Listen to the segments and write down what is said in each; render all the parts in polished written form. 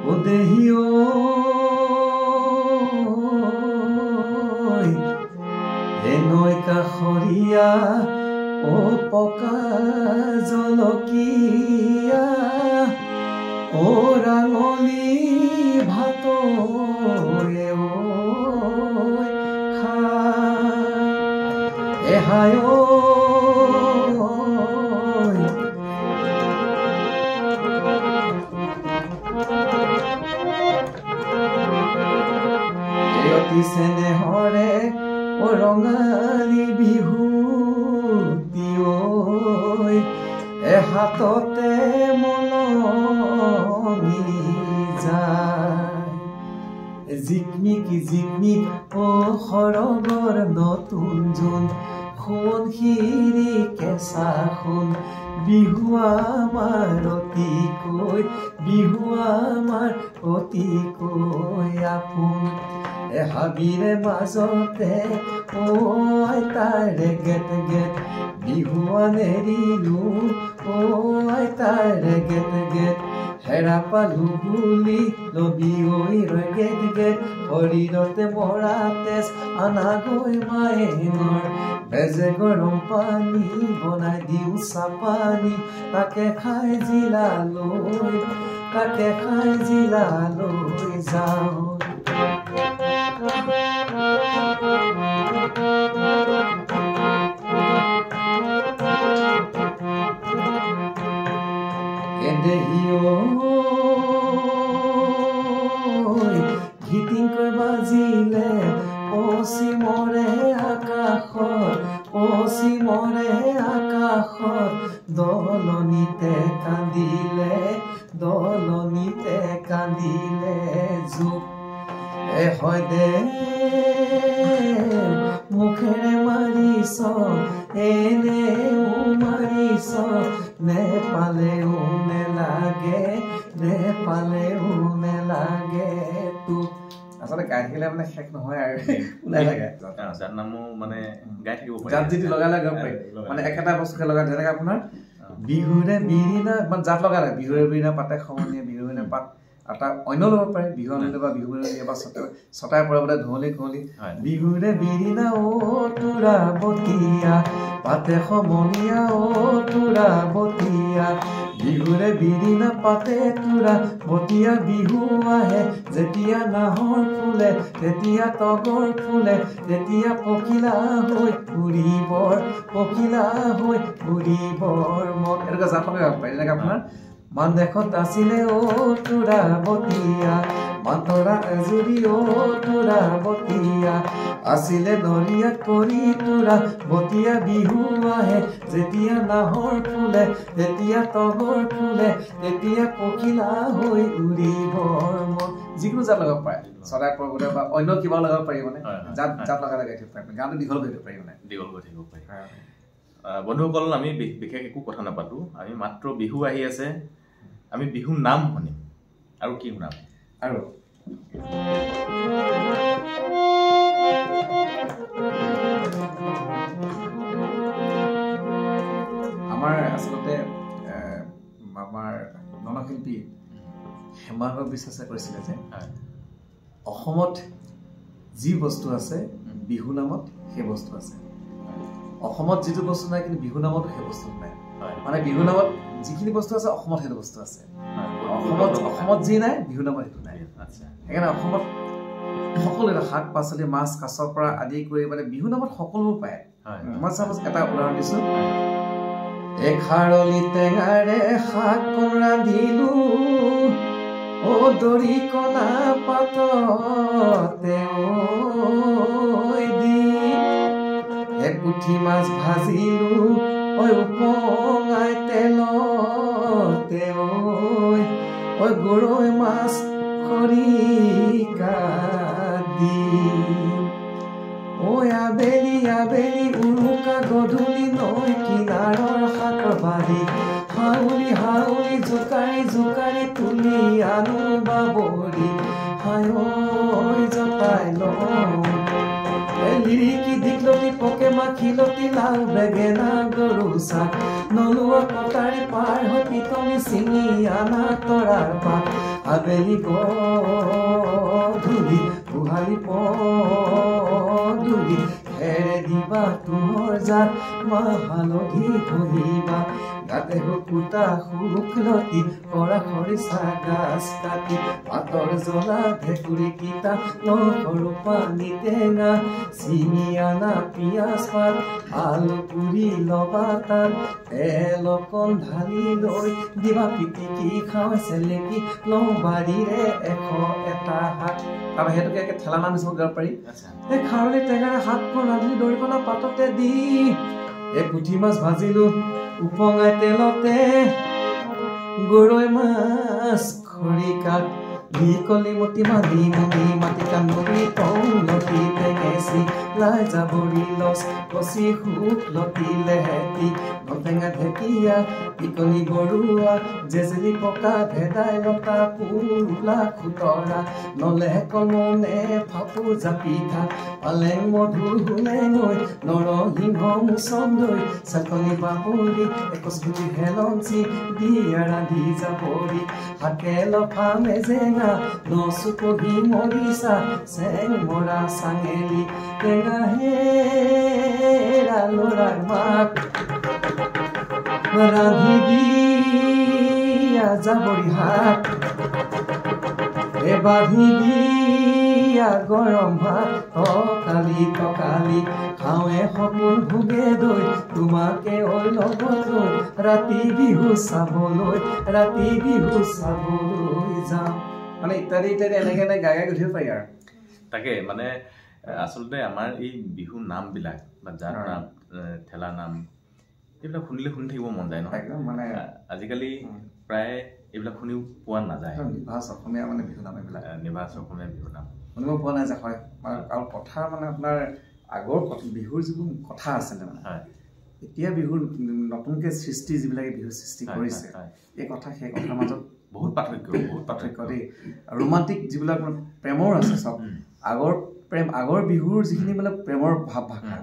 ও দেহিও এ নৈ কাষৰীয়া ও পকা জলকীয়া ও ৰাঙলী ভাতৰে খাই এহায় অতি চেনেহৰে ও ৰঙালী বিহুতি এহাততে মলমি যায় জিকমিক জিকমিক ও সৰগৰ নতুন জোন সোণ শিৰি কেঁচা সোণ বিহু আমাৰ অতিকৈ বিহু আমাৰ অতিকৈ আপোন হাবিৰে মাজতে ও আইতাৰ গেট গেট বিহুৱান এৰিলো ও আইতাৰ গেট গেট হেৰা পালো বুলি লবি ঐ গেট গেট শৰীৰতে মৰা তেজ আনা গৈ মায়েঙৰ বেজে গৰম পানী বনাই দিওঁ চাপানী তাকে খাই জিলালৈ যাওঁ ঘিটিংকৈ বাজিলে পশ্চিমৰে আকাশত দলনিতে কান্দিলে জোক হয় দে মুখেৰে মাৰিছ এনেও মাৰিছ নেপালেও নেলাগে তোক আচলতে গাই থাকিলে মানে শেষ নহয় আৰু ওলাই থাকে যাৰ নামো মানে গাই থাকিব পাৰি জাত যিটো লগালে গম পাই মানে একেটা বস্তুকে লগাই যেনেকে আপোনাৰ বিহুৰে বিৰিণা মানে জাত লগালে বিহুৰে বিৰিণা পাতে সমনীয়া বিহুৰে পাত এটা অন্য ল'ব পাৰে বিহু আনিলে বা বিহু বা ছটাই পৰা বোলে ঢোলি খোলি বিহুৰে বিৰিণা ও তোৰা বতীয়া পাতে সমনীয়া ও তোৰা বতীয়া বিহুৰে বিৰিণা পাতে তোৰা বতীয়া বিহু আহে যেতিয়া নাহৰ ফুলে তেতিয়া তগৰ ফুলে তেতিয়া পখিলা হৈ ঘূৰিবৰ মন এনেকুৱা জাত লগাব পাৰি যেনেকে আপোনাৰ মান দেখত আছিলে ও তোৰা বতীয়া মাতৰা এজুৰি ও তোৰা বতীয়া আছিলে নৰিয়াত কৰি তোৰা বতীয়া বিহু আহে যেতিয়া নাহৰ ফুলে তেতিয়া তগৰ ফুলে তেতিয়া পখিলা হৈ উৰিবৰ মন যিকোনো জাত লগাব পাৰে চৰাই পৰ্বতে বা অন্য কিবা লগাব পাৰি মানে জাত লগাই থাকিব পাৰি গানটো দীঘল কৰি থাকিব পাৰি মানে বন্ধুসকল আমি বিশেষ একো কথা নাপাতো আমি মাত্ৰ বিহু আহি আছে আমি বিহু নাম শুনিম আৰু কি শুনাম আৰু আমাৰ আচলতে আমাৰ গণশিল্পী হেমাংগ বিশ্বাসে কৈছিলে যে অসমত যি বস্তু আছে বিহু নামত সেই বস্তু আছে অসমত যিটো বস্তু নাই কিন্তু বিহু নামত সেই বস্তু নাই মানে বিহু নামত যিখিনি বস্তু আছে অসমত সেইটো বস্তু আছে অসমত যি নাই বিহু নামত সেইটো নাই সেইকাৰণে অসমত সকলো শাক পাচলি মাছ কাছৰ পৰা আদি কৰি মানে বিহু নামত সকলোবোৰ পায় মই চাপ'জ এটা উদাহৰণ দিছো এখাৰলি টেঙাৰে শাক ৰান্ধিলো ও দৰি কলা পাততে পুঠি মাছ ভাজিলো ঐ উপঙাই তেলতে ঐ গৰৈ মাছ খৰিকা দি ঐ আবেলি উৰুকা গধূলি নৈ কিনাৰৰ শাকৰ বাৰী হাউলি জোকাৰি তুলি আনো বাবৰি হায় জতাই লিৰিকি দীঘলতি পকে মাখিলতি লাল বেঙেনা গৰু চাক নলুৱা কটাৰী পাৰ হৈ পিতনি চিঙি আনা তৰাৰ পাত আবেলি গধূলি গোহালি পদূলি খেৰে দিবা তোমাৰ জাত মাহ হালধি ঘঁহিবা গাতে শুকুতা শুকলতি কৰা খৰিচা গাছ কাটি পাতৰ জ্বলা ভেকুৰি কিটা নহৰু পানী টেঙা চিঙি আনা পিঁয়াজ পাত আলু পুৰি লবা তাত তেল অকণ ঢালি লৈ দিবা পিটিকি খাওঁ চেলেকি লওঁ বাৰীৰে 101টা শাক তাৰপৰা সেইটোকে ঠেলা নাম হিচাপত গাব পাৰি এই খাৰলি টেঙাৰে শাকখন ৰান্ধি দৰিকণা পাততে দি এই পুঠি মাছ ভাজিলো উপঙাই তেলতে গৰৈ মাছ খৰিকাত ভিকলি মতি মালি মুনি মাটি কান্দুৰি তলতি টেঙেচি লাই জাবৰি লচ কচি শুকলতি লেহেতি নটেঙা ঢেকীয়া পিকনি বৰুৱা জেজেলি পকা ভেদাইলতা পুৰুলা খুতৰা নলে কমনে ফাপু জাপিঠা পালেং মধুৰ হুলেঙৈ নৰসিংহ মুচন্দৈ চাকনি বাবৰি একচুটি হেলঞ্চি দিয়া ৰান্ধি যাবৰি শাকে লফা মেজেঙা নচুকহি মৰিচা চেং মৰা চাঙেলি টেঙা হেৰা লৰাৰ মাক ৰান্ধি দিয়া যাবৰি শাক বাঁধি দিয়া গৰম ভাত তকালি খাওঁৱে সপোন ভোগে দৈ তোমাকে ঐ লগত লৈ ৰাতি বিহু চাবলৈ যাওঁ মানে ইত্যাদি ইত্যাদি এনেকে গাই গাই গুঠিব পাৰি আৰু তাকে মানে আচলতে আমাৰ এই বিহু নামবিলাক বা জাত নাম ঠেলা নাম এইবিলাক শুনিলে শুনি থাকিব মন যায় নহয় মানে আজিকালি প্ৰায় এইবিলাক শুনিও পোৱা নাযায় নিভাজ অসমীয়া মানে বিহু নাম এইবিলাক নিভাজ অসমীয়া বিহু নাম শুনিব পোৱা নাযায় হয় আৰু কথা মানে আপোনাৰ আগৰ বিহুৰ যিবোৰ কথা আছিলে মানে এতিয়া বিহুৰ নতুনকে সৃষ্টি যিবিলাকে বিহু সৃষ্টি কৰিছে এই কথা সেই কথাৰ মাজত বহুত পাৰ্থক্য দেই ৰোমান্টিক যিবিলাক প্ৰেমৰ আছে চব আগৰ বিহুৰ যিখিনি মানে প্ৰেমৰ ভাৱ ভাষা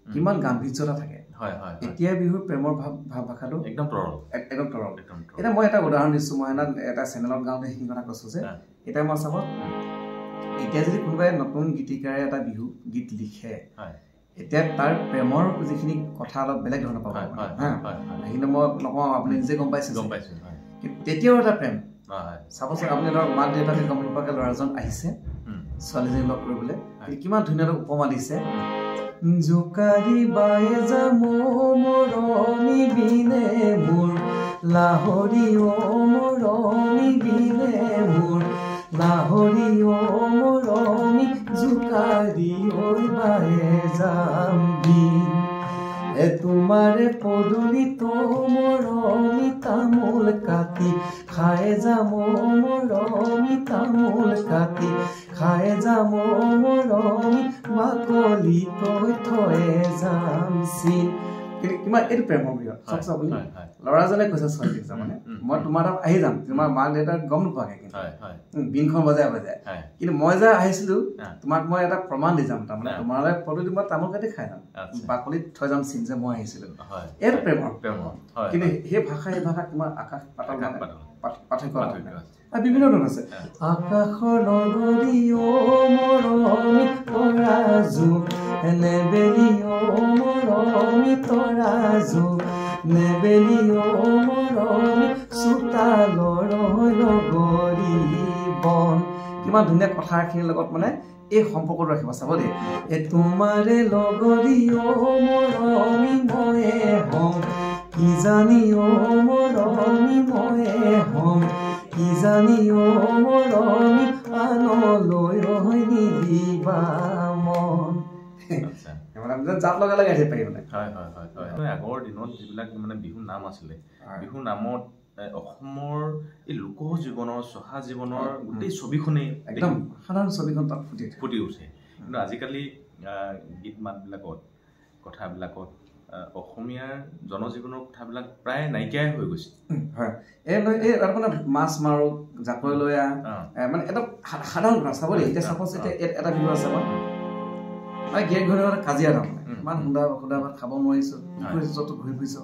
কিমান গাম্ভীৰ্যতা থাকে এতিয়া বিহুৰ প্ৰেমৰ ভাৱ ভাষাটো একদম তৰল এতিয়া মই এটা উদাহৰণ দিছো মই এটা চেনেলত গাওঁতে সেইখিনি কথা কৈছো যে এতিয়া মই চাব এতিয়া যদি কোনোবাই নতুন গীতিকাৰে এটা বিহু গীত লিখে এতিয়া তাৰ প্ৰেমৰ যিখিনি কথা অলপ বেলেগ ধৰণৰ পাব সেইখিনি মই নকওঁ আপুনি নিজে গম পাইছে তেতিয়াও এটা প্ৰেম চাবচোন আপুনি ধৰক মাক দেউতাকে গম নোপোৱাকে ল'ৰাজন আহিছে ছোৱালীজনী লগ কৰিবলৈ কিমান ধুনীয়া উপমা দিছে জোকাৰি বায়ে যা মৰমি বিনে মোৰ লাহৰি অ মৰমি বিনে মোৰ লাহৰি অ মৰমি জোকাৰি ঐ বায়ে যাম বিন তোমাৰে পদূলি তো মৰমি তামোল কাটি খাই যাম মৰমি তামোল কাটি খাই যাম মৰমি বাকলি তই থয়ে যাম চিন কিমান এইটো প্ৰেমৰ বিহু চাওকচোন আপুনি ল'ৰাজনে কৈছে ছোৱালীক মানে মই তোমাৰ তাত আহি যাম তোমাৰ মাক দেউতাক গম নোপোৱাকে কিন্তু বিনখন বজাই কিন্তু মই যে আহিছিলো তোমাক মই এটা প্ৰমাণ দি যাম তাৰমানে তোমালৈ পদূলি মই তামোল কাটি খাই যাম বাকলিত থৈ যাম চিন যে মই আহিছিলো এইটো প্ৰেমৰ কিন্তু সেই ভাষা কিমান আকাশ পাতাল পাৰ্থক্য বিভিন্ন ধৰণ আছে আকাশৰ নগৰী অ মৰমি তৰাজু নেবেলি অ মৰমি তৰাজু নেবেলি অ মৰমি চোতালৰ নগৰী বন কিমান ধুনীয়া কথাখিনিৰ লগত মানে এই সম্পৰ্কটো ৰাখিব চাব দেই এই তোমাৰে লগৰী অ মৰমি ময়ে হম কি জানি অ মৰমি ময়ে হম কি জানি অ মৰমি আনলৈ নিদিবা মন জাত লগা লগাই আহিব পাৰি মানে আগৰ দিনত যিবিলাক মানে বিহু নাম আছিলে বিহু নামত অসমৰ এই লোক জীৱনৰ চহা জীৱনৰ গোটেই ছবিখনেই একদম সাধাৰণ ছবিখন তাত ফুটি উঠে কিন্তু আজিকালি গীত মাতবিলাকত কথাবিলাকত অসমীয়াৰ জনজীৱনৰ কথাবিলাক প্ৰায় নাইকিয়াই হৈ গৈছে হয় এই মানে মাছ মাৰো জাকৈ লৈ মানে এটা সাধাৰণ কথা চাব দেই এতিয়া চাপ'জ এতিয়া এটা বিহু আছে মানে গিয়েক ঘূৰি কাজিয়া তাৰমানে ইমান সুন্দা ভাত খাব নোৱাৰিছো ঘূৰি ফুৰিছো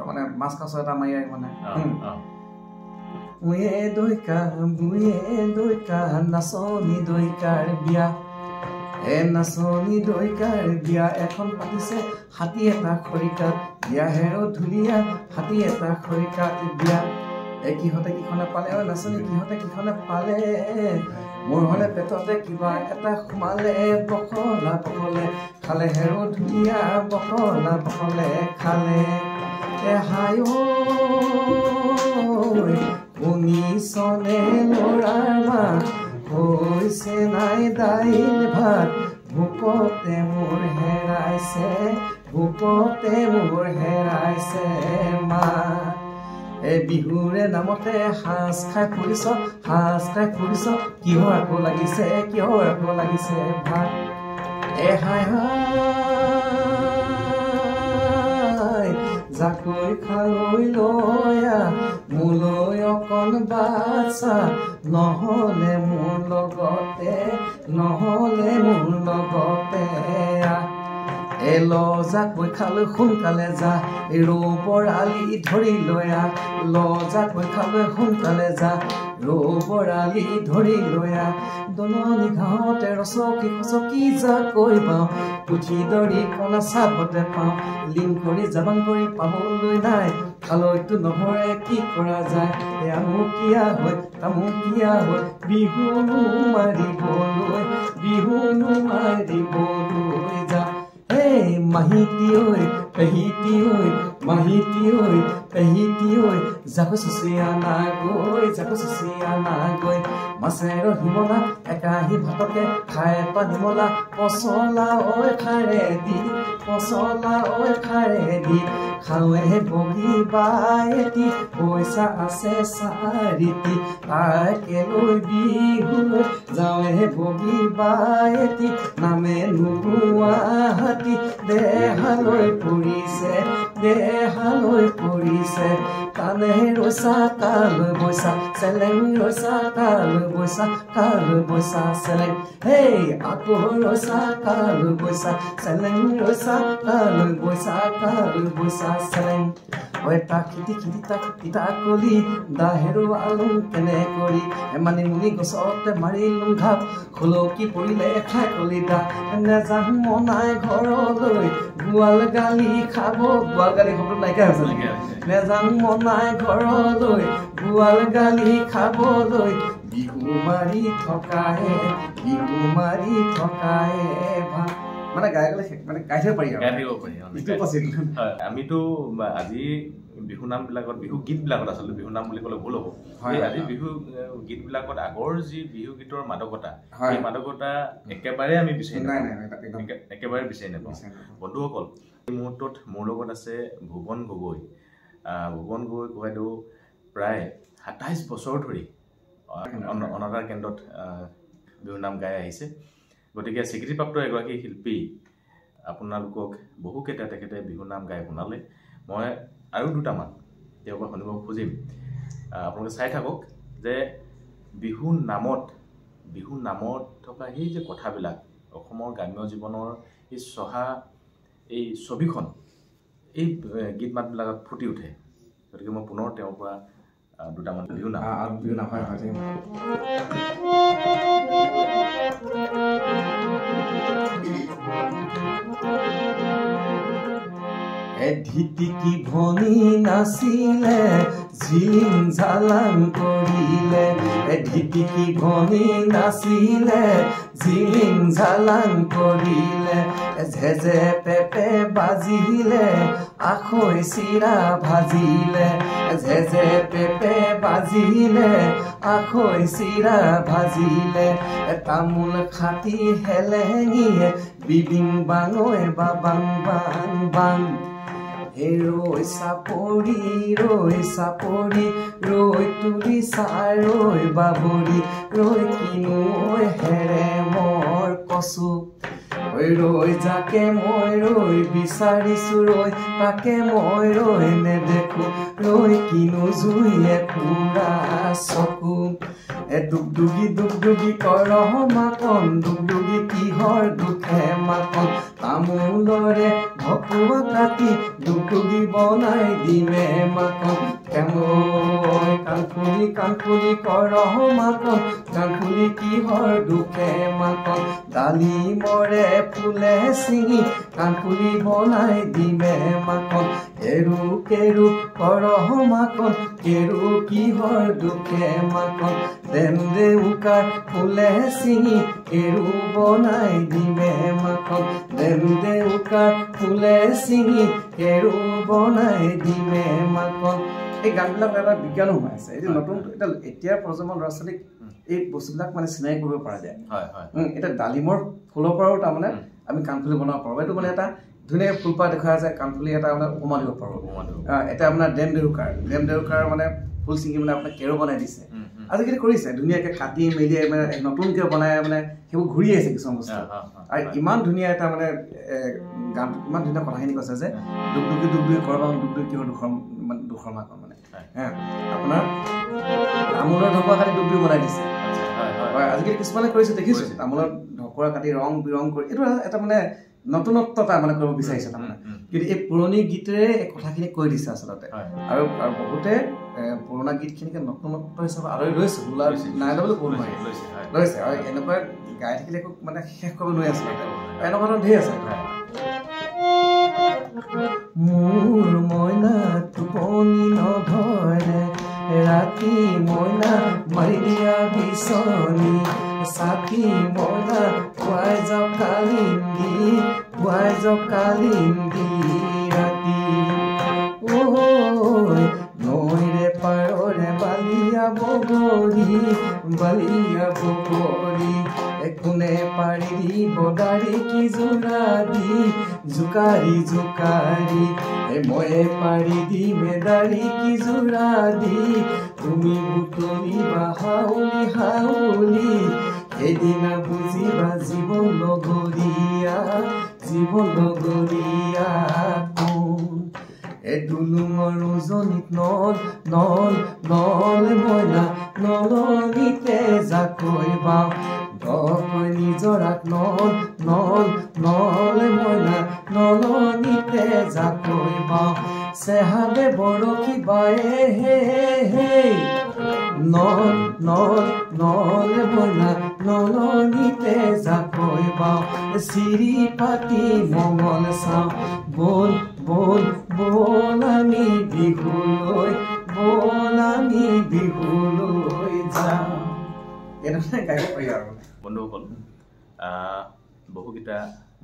মানে মাছ কাছ এটা মাৰি মানে উয়ে দৈকা নাচনী দৈকাৰ বিয়া নাচনী দৈকাৰ বিয়া এখন পাতিছে হাতী এটা খৰিকাত বিয়া হেৰ ধুনীয়া হাতী এটা খৰিকাত বিয়া কিহঁতে কিখনে পালে নাচনী কিহঁতে কিখনে পালে মোৰ হলে পেটতে কিবা এটা সোমালে বকলা বকলে খালে হেৰ ধুনীয়া বকলা বকলে খালে হায় শুনিছনে ল'ৰাৰ মাত হৈছে নাই দাইল ভাত ভোকতে মোৰ হেৰাইছে মা বিহুৰে নামতে সাজ খাই ফুৰিছ কিয় আকৌ লাগিছে ভাত হায় হায় জাকৈ খালৈ লয়া মোলৈ অকণ বাছা নহলে মোৰ লগতে ল জাকৈ খালৈ সোনকালে যা ৰৌবৰ আলি ধৰি লয়া ল জাকৈ খালৈ সোনকালে যা ৰৌবৰ আলি ধৰি লয়া দলনি ঘাঁহতে ৰচকি জাকৈ পাওঁ পুঠি দৰি কলা চাবতে পাওঁ লিং কৰি জাবাং কৰি পাবলৈ নাই খালৈতো নহৰে কি কৰা যায় আমুকীয়া হৈ তামুকীয়া হৈ বিহুনো মাৰিবলৈ যা মাহিতি ঐ পেহিতি ঐ জাকো চুচিয়ানা গৈ মাছেৰ হিমলা একাহি ভাতকে খাই নিমলা পচলা ঐ খাৰে দি খাৱে বগী বায়েতি পইচা আছে চাৰিটি তাকে লৈ বিহুলৈ যাৱে বগী বায়েতি নামে নোহোৱা হাতী দেহালৈ পৰিছে কালে ৰৈছা কালৈ বৈছা চেলেং ৰৈছা কালৈ বৈছা চেলেং হেই আকৌ ৰৈছা কালৈ বৈছা চেলেং ৰৈছা কালৈ বৈছা চেলেং তাক খিটি তাক কলি দাহেৰু আলুং কেনে কৰি মানিমুনি গছতে মাৰিলো ঘাপ খলকি পৰিলে খাই কলি দা নেজাং মনাই ঘৰলৈ গোৱাল গালি শব্দ নাইকিয়া হৈছে নেজাং মনাই ঘৰলৈ গোৱাল গালি খাবলৈ বিহু মাৰি থকাহে ভাল মানে গাই থাকিব পাৰি আমিতো আজি বিহু নাম বিলাকত বিহু গীত বিলাকত আচলতে বিহু নাম বুলি ক'লে ভুল হ'ব আজি বিহু গীত বিলাকত আগৰ যি বিহু গীতৰ মাদকতা সেই মাদকতা একেবাৰে আমি বিচাৰি নাপাওঁ বন্ধুসকল এই মুহূৰ্তত মোৰ লগত আছে ভুৱন গগৈ বাইদেউ প্ৰায় ২৭ বছৰ ধৰি অনাথাৰ কেন্দ্ৰত বিহু নাম গাই আহিছে গতিকে স্বীকৃতিপ্ৰাপ্ত এগৰাকী শিল্পী আপোনালোকক বহুকেইটা তেখেতে বিহু নাম গাই শুনালে মই আৰু দুটামান তেওঁৰ পৰা শুনিব খুজিম আপোনালোকে চাই থাকক যে বিহু নামত থকা সেই যে কথাবিলাক অসমৰ গ্ৰাম্য জীৱনৰ এই চহা এই ছবিখন এই গীত মাতবিলাকত ফুটি উঠে গতিকে মই পুনৰ তেওঁৰ পৰা দুটামান বিহু নাম ধিটিকি ভনী নাচিলে ঝিলিং ঝালাং কৰিলে ধিটিকি ভনী নাচিলে ঝিলিং ঝালাং কৰিলে ঝেজে পেপে বাজিলে আখৈ চিৰা ভাজিলে ঝেজে পেপে বাজিলে আখৈ চিৰা ভাজিলে তামোল খাটি হেলেঙিয়ে বিবিং বাঙৈ বাবাং বাং বাং ৰৈ চাপৰি ৰৈ তুলি চাই ৰৈ বাবৰি ৰৈ কিনো হেৰে মোৰ কচু ৰৈ যাকে মই ৰৈ বিচাৰিছো ৰৈ তাকে মই ৰৈ নেদেখো ৰৈ কিনো জুইয়ে পুৰা চকু দুগদুগি কৰ মাকন দুগদুগি কিহৰ দুখে মাকন তামোলৰে ভকুৱা কাটি দুগদুগি বনাই দিমে মাকন শ্যামৈ কাণফুলি কৰহ মাকন কাণফুলি কিহৰ দুখে মাকন ডালিমৰে ফুলে ছিঙি কাণফুলি বনাই দিমে মাকন কেৰু কেৰু কৰহ মাকন কেৰু কিহৰ দুখে মাকন দেম দেউকাৰ ফুলে ছিঙি কেৰু বনাই দিমে মাকন দেম দেউকাৰ ফুলে ছিঙি কেৰু বনাই দিমে মাকন এই গানবিলাক এটা বিজ্ঞানো সোমাই আছে এই নতুন এতিয়াৰ প্ৰজন্মৰ ল'ৰা ছোৱালীক এই বস্তুবিলাক মানে চিনাকি কৰিব পৰা যায় এটা ডালিমৰ ফুলৰ পৰাও তাৰমানে আমি কাণফুলি বনাব পাৰোঁ এইটো মানে এটা ধুনীয়া ফুলপাহ দেখুওৱা যায় কাণফুলি এটা মানে উপমা দিব পাৰোঁ এটা আপোনাৰ ডেম দেউকাৰ মানে ফুল ছিঙি মানে আপোনাক কেৰু বনাই দিছে আজিকালি কৰিছে ধুনীয়াকৈ কাটি মেলি মানে নতুনকৈ বনাই মানে সেইবোৰ ঘূৰি আহিছে কিছুমান বস্তু আৰু ইমান ধুনীয়া এটা মানে গান ইমান ধুনীয়া কথাখিনি কৈছে যে দুগদুগি কৰবাম দুগদুগি কিহৰ দুখৰ মাকন মানে আপোনাৰ তামোলৰ ঢকুৱা কাটি দুগদুগি বনাই দিছে আজিকালি কিছুমানে কৰিছে দেখিছোঁ তামোলৰ ঢকুৱা কাটি ৰং বিৰং কৰি এইটো এটা মানে নতুনত্বতা মানে কৰিব বিচাৰিছে তাৰমানে কিন্তু এই পুৰণি গীতেৰে এই কথাখিনি কৈ দিছে আচলতে আৰু বহুতে পুৰণা গীতখিনিকে নতুনত্ব হিচাপে আদৰি লৈছে নাই ল'বলৈ ক'ব নোৱাৰি লৈছে আৰু এনেকুৱা গাই থাকিলে একো মানে শেষ কৰিব নোৱাৰি আচলতে এনেকুৱা ধৰণৰ ঢেৰ আছে মোৰ মইনা টোপনি নধৰে ৰাতি মইনা মাৰি দিয়া বিচনী সাথী মইনা পুৱাই যাওক কালিন্দি ৰাতি নৈৰে পাৰৰে বালিয়া বগৰী একোনে পাৰি দিব দাৰি কি জোৰা দি জোকাৰি ময়ে পাৰি দিমে দাৰি কি জোৰা দি তুমি বুটলিবা হাউলি এদিনা বুজিবা জীৱন লগৰীয়া কোন দুলুঙৰ উজনিত নল মইনা নলনিতে জাকৈ বাওঁ দকৈ নিজৰাত নল মইনা নলনিতে জাকৈ বাওঁ চেহাবে বৰশী বায়ে হে নল মইনা নলনিতে জাকৈ বাওঁ চিৰি পাতি মঙল চাওঁ বল আমি বিহুলৈ যাওঁ এনেধৰণে গাই পাৰি আৰু বন্ধুসকল বহুকেইটা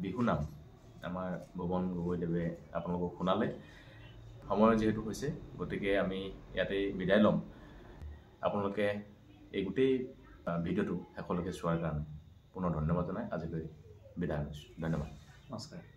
বিহু নাম আমাৰ ভুৱন গগৈদেৱে আপোনালোকক শুনালে সময় যিহেতু হৈছে গতিকে আমি ইয়াতে বিদায় ল'ম আপোনালোকে এই গোটেই ভিডিঅ'টো শেষলৈকে চোৱাৰ কাৰণে পুনৰ ধন্যবাদ জনাই আজিলৈ বিদায় লৈছোঁ ধন্যবাদ নমস্কাৰ